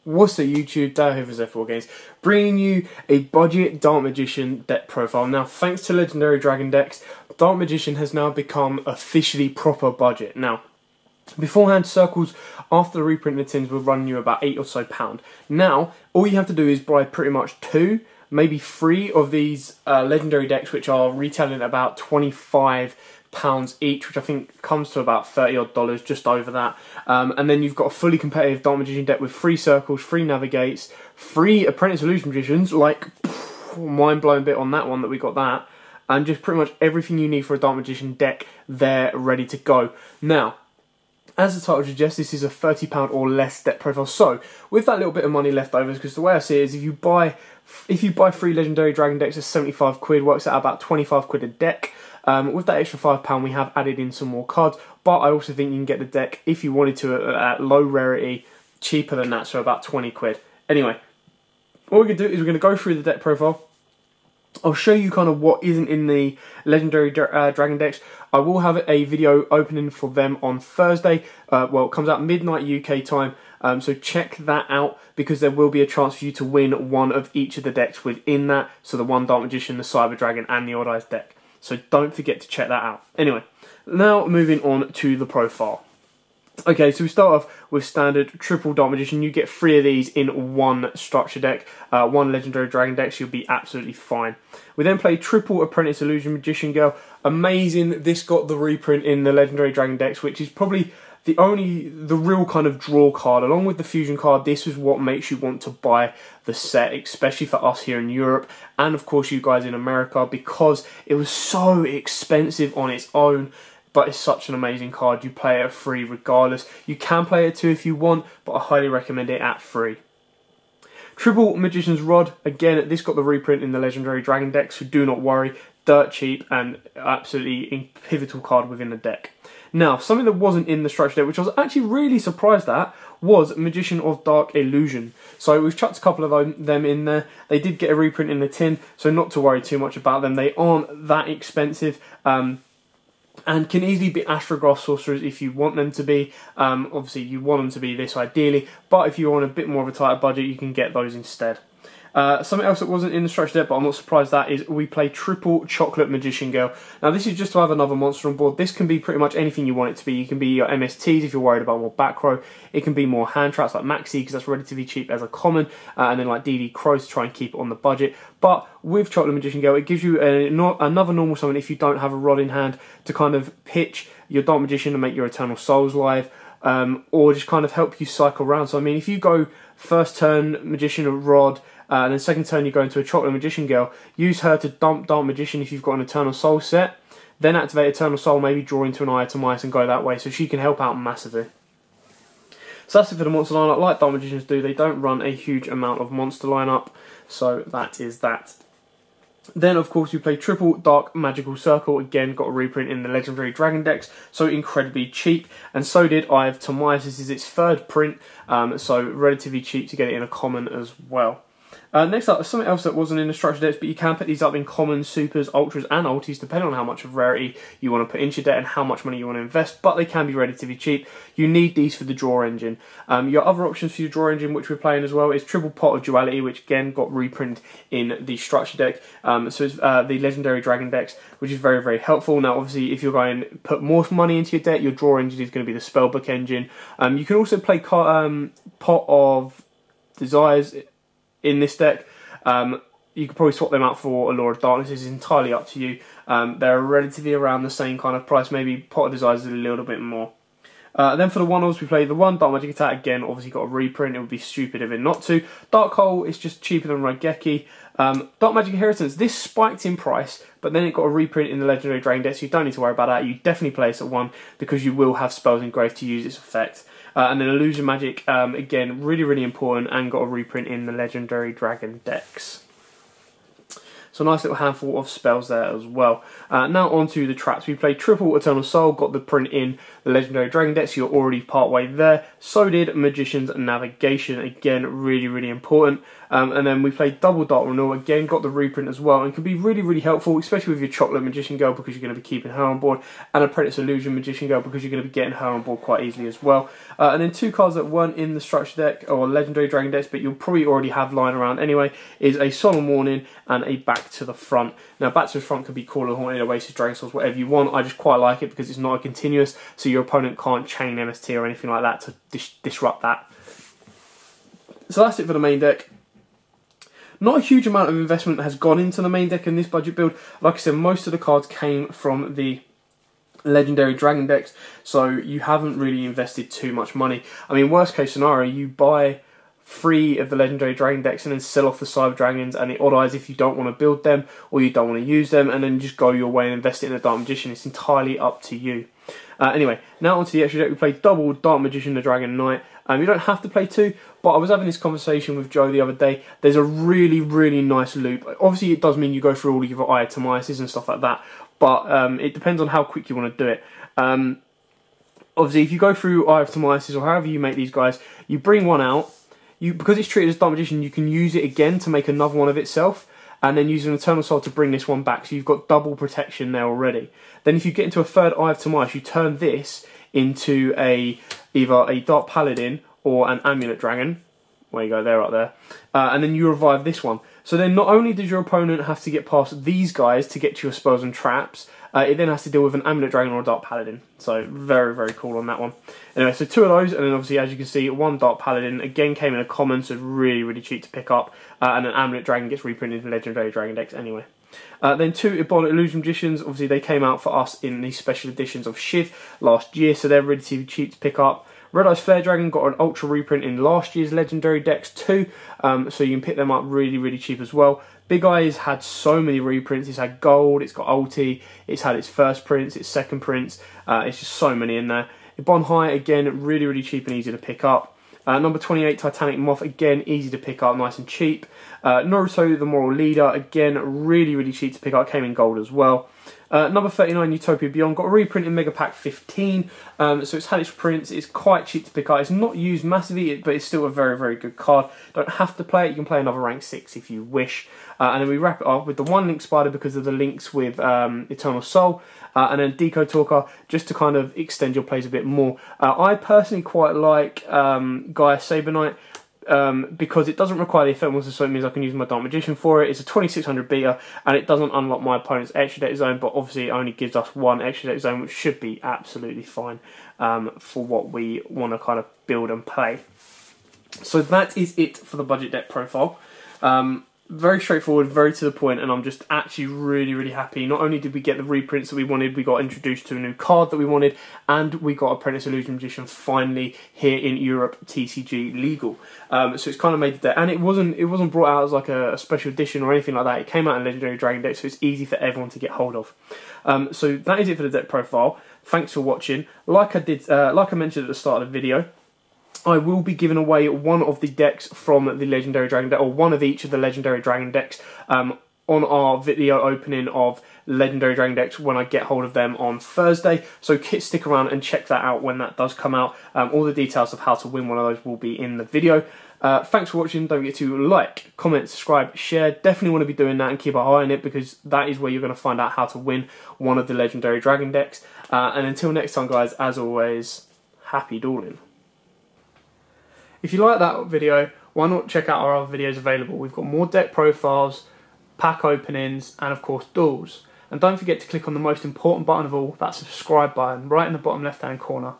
What's up YouTube, Dale here for Zephyr Wargames, bringing you a budget Dark Magician deck profile. Now, thanks to Legendary Dragon decks, Dark Magician has now become officially proper budget. Now, beforehand, circles after the reprint of the tins will run you about £8 or so. Now, all you have to do is buy pretty much 2, maybe 3 of these Legendary decks, which are retailing at about £25 each, which I think comes to about $30 odd, just over that. And then you've got a fully competitive Dark Magician deck with 3 circles, 3 navigates, 3 Apprentice Illusion Magicians, like, mind-blowing bit on that one that we got that, and just pretty much everything you need for a Dark Magician deck there, ready to go. Now, as the title suggests, this is a £30 or less deck profile. So, with that little bit of money left over, because the way I see it is, if you buy 3 Legendary Dragon decks at 75 quid, works out about 25 quid a deck. With that extra £5, we have added in some more cards, but I also think you can get the deck, if you wanted to, at low rarity, cheaper than that, so about 20 quid. Anyway, what we're going to do is we're going to go through the deck profile. I'll show you kind of what isn't in the Legendary Dragon decks. I will have a video opening for them on Thursday. Well, it comes out midnight UK time, so check that out, because there will be a chance for you to win one of each of the decks within that. So the one Dark Magician, the Cyber Dragon, and the Odd Eyes deck. So don't forget to check that out. Anyway, now moving on to the profile. Okay, so we start off with standard triple Dark Magician. You get 3 of these in one structure deck, 1 Legendary Dragon deck, so you'll be absolutely fine. We then play triple Apprentice Illusion Magician Girl. Amazing, this got the reprint in the Legendary Dragon decks, which is probably the real kind of draw card. Along with the fusion card, this is what makes you want to buy the set, especially for us here in Europe, and of course you guys in America, because it was so expensive on its own. But it's such an amazing card. You play it at 3 regardless. You can play it at 2 if you want, but I highly recommend it at 3. Triple Magician's Rod. Again, this got the reprint in the Legendary Dragon deck, so do not worry. Dirt cheap and absolutely a pivotal card within the deck. Now, something that wasn't in the structure deck, which I was actually really surprised at, was Magician of Dark Illusion. So we've chucked a couple of them in there. They did get a reprint in the tin, so not to worry too much about them. They aren't that expensive. And can easily be Astrograph sorcerers if you want them to be. Obviously, you want them to be this ideally, but if you're on a bit more of a tighter budget, you can get those instead. Something else that wasn't in the structure deck, but I'm not surprised at, is we play triple Chocolate Magician Girl. Now, this is just to have another monster on board. This can be pretty much anything you want it to be. It can be your MSTs if you're worried about more back row. It can be more hand traps like Maxi, because that's relatively cheap as a common, and then like DD Crows to try and keep it on the budget. But with Chocolate Magician Girl, it gives you another normal summon if you don't have a rod in hand, to kind of pitch your Dark Magician and make your Eternal Souls live, or just kind of help you cycle around. So I mean, if you go first turn Magician of Rod, and then second turn you go into a Chocolate Magician Girl, use her to dump Dark Magician if you've got an Eternal Soul set, then activate Eternal Soul, maybe draw into an Eye and go that way, so she can help out massively. So that's it for the monster lineup. Like Dark Magicians do, they don't run a huge amount of monster lineup, so that is that. Then, of course, we play triple Dark Magical Circle. Again, got a reprint in the Legendary Dragon decks, so incredibly cheap. And so did I have Tomias. This is its 3rd print, so relatively cheap to get it in a common as well. Next up, something else that wasn't in the structure decks, but you can put these up in commons, supers, ultras, and ultis, depending on how much of rarity you want to put into your deck and how much money you want to invest, but they can be relatively cheap. You need these for the draw engine. Your other options for your draw engine, which we're playing as well, is triple Pot of Duality, which again got reprint in the structure deck. So it's the Legendary Dragon decks, which is very, very helpful. Now, obviously, if you're going to put more money into your deck, your draw engine is going to be the Spellbook engine. You can also play Pot of Desires in this deck. You could probably swap them out for Allure of Darkness. It's entirely up to you. They're relatively around the same kind of price. Maybe Pot of Desires is a little bit more. Then for the one-offs, we play the 1 Dark Magic Attack. Again, obviously got a reprint. It would be stupid of it not to. Dark Hole is just cheaper than Raigeki. Dark Magic Inheritance. This spiked in price, but then it got a reprint in the Legendary Dragon deck, so you don't need to worry about that. You definitely play this at 1, because you will have spells engraved to use its effect. And then Illusion Magic, again, really, really important, and got a reprint in the Legendary Dragon decks. So a nice little handful of spells there as well. Now onto the traps. We played triple Eternal Soul, got the print in the Legendary Dragon deck, so you're already part way there. So did Magician's Navigation, again, really, really important. And then we played double Dark Renewal, again, got the reprint as well, and can be really, really helpful, especially with your Chocolate Magician Girl, because you're going to be keeping her on board, and Apprentice Illusion Magician Girl, because you're going to be getting her on board quite easily as well. And then two cards that weren't in the structure deck, or Legendary Dragon decks, but you'll probably already have lying around anyway, is a Solemn Warning and a Back to the Front. Now, Back to the Front can be Call of Haunted, Oasis, Dragon Souls, whatever you want. I just quite like it because it's not a continuous, so your opponent can't chain MST or anything like that to disrupt that. So that's it for the main deck. Not a huge amount of investment has gone into the main deck in this budget build. Like I said, most of the cards came from the Legendary Dragon decks, so you haven't really invested too much money. I mean, worst case scenario, you buy 3 of the Legendary Dragon decks and then sell off the Cyber Dragons and the Odd Eyes if you don't want to build them or you don't want to use them, and then just go your way and invest it in a Dark Magician. It's entirely up to you. Anyway, now onto the extra deck. We played double Dark Magician, the Dragon Knight. You don't have to play 2, but I was having this conversation with Joe the other day. There's a really, really nice loop. Obviously, it does mean you go through all of your Iatomiases and stuff like that, but it depends on how quick you want to do it. Obviously, if you go through Iatomiases or however you make these guys, you bring one out. Because it's treated as Dark Magician, you can use it again to make another one of itself, and then use an Eternal Soul to bring this one back, so you've got double protection there already. Then if you get into a third Eye of Timaeus, you turn this into either a Dark Paladin or an Amulet Dragon. There you go, they're up there. And then you revive this one. So then not only does your opponent have to get past these guys to get to your spells and traps, it then has to deal with an Amulet Dragon or a Dark Paladin. So very, very cool on that one. Anyway, so 2 of those, and then obviously, as you can see, 1 Dark Paladin, again came in a common, so really, really cheap to pick up. And an Amulet Dragon gets reprinted in Legendary Dragon decks anyway. Then 2 Ebonic Illusion Magicians, obviously they came out for us in the special editions of Shiv last year, so they're really cheap to pick up. Red Eyes Flare Dragon got an Ultra reprint in last year's Legendary decks too, so you can pick them up really, really cheap as well. Big Eyes had so many reprints. It's had Gold, it's got Ulti, it's had its first prints, its second prints, it's just so many in there. Ibon High, again, really, really cheap and easy to pick up. Number 28, Titanic Moth, again, easy to pick up, nice and cheap. Naruto, the Moral Leader, again, really, really cheap to pick up, came in gold as well. Number 39, Utopia Beyond, got a reprint in Mega Pack 15, so it's had its prints, it's quite cheap to pick up. It's not used massively, but it's still a very, very good card. Don't have to play it, you can play another rank 6 if you wish. And then we wrap it up with the 1 Link Spider because of the links with Eternal Soul, and then Deco Talker just to kind of extend your plays a bit more. I personally quite like Gaia Saber Knight, because it doesn't require the ephemerals, so it means I can use my Dark Magician for it. It's a 2600 beta, and it doesn't unlock my opponent's extra deck zone, but obviously it only gives us 1 extra deck zone, which should be absolutely fine for what we want to kind of build and play. So that is it for the budget deck profile. Very straightforward, very to the point, and I'm just actually really, really happy. Not only did we get the reprints that we wanted, we got introduced to a new card that we wanted, and we got Apprentice Illusion Magician finally here in Europe, TCG legal. So it's kind of made it there, and it wasn't brought out as like a special edition or anything like that. It came out in Legendary Dragon deck, so it's easy for everyone to get hold of. So that is it for the deck profile. Thanks for watching. Like I mentioned at the start of the video, I will be giving away 1 of the decks from the Legendary Dragon deck, or 1 of each of the Legendary Dragon decks, on our video opening of Legendary Dragon decks when I get hold of them on Thursday. So stick around and check that out when that does come out. All the details of how to win one of those will be in the video. Thanks for watching. Don't forget to like, comment, subscribe, share. Definitely want to be doing that and keep an eye on it, because that is where you're going to find out how to win one of the Legendary Dragon decks. And until next time, guys, as always, happy dueling. If you like that video, why not check out our other videos available? We've got more deck profiles, pack openings, and of course duels. And don't forget to click on the most important button of all, that subscribe button, right in the bottom left hand corner.